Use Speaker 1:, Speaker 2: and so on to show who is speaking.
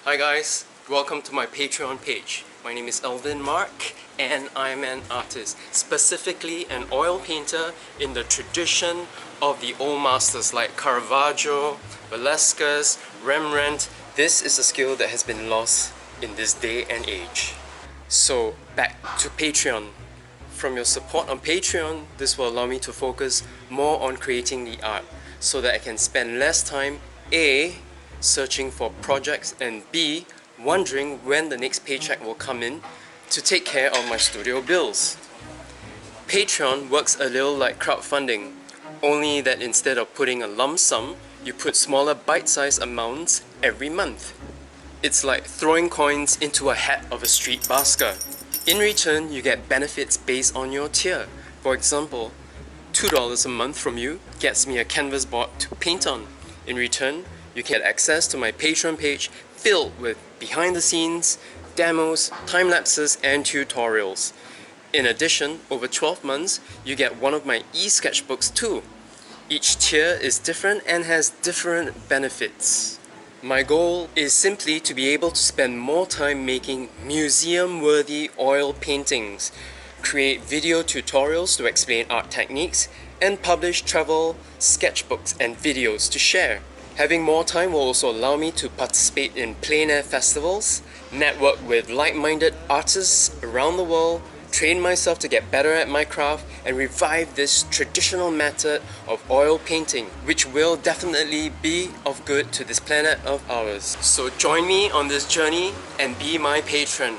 Speaker 1: Hi guys, welcome to my Patreon page. My name is Alvin and I'm an artist, specifically an oil painter in the tradition of the old masters like Caravaggio, Velasquez, Rembrandt. This is a skill that has been lost in this day and age. So back to Patreon. From your support on Patreon, this will allow me to focus more on creating the art so that I can spend less time A, searching for projects, and B, wondering when the next paycheck will come in to take care of my studio bills. Patreon works a little like crowdfunding, only that instead of putting a lump sum, you put smaller bite-sized amounts every month. It's like throwing coins into a hat of a street busker. In return, you get benefits based on your tier. For example, $2 a month from you gets me a canvas board to paint on. In return, you get access to my Patreon page filled with behind the scenes, demos, time lapses, and tutorials. In addition, over 12 months, you get one of my e-sketchbooks too. Each tier is different and has different benefits. My goal is simply to be able to spend more time making museum-worthy oil paintings, create video tutorials to explain art techniques, and publish travel sketchbooks and videos to share. Having more time will also allow me to participate in plein air festivals, network with like-minded artists around the world, train myself to get better at my craft, and revive this traditional method of oil painting, which will definitely be of good to this planet of ours. So join me on this journey and be my patron.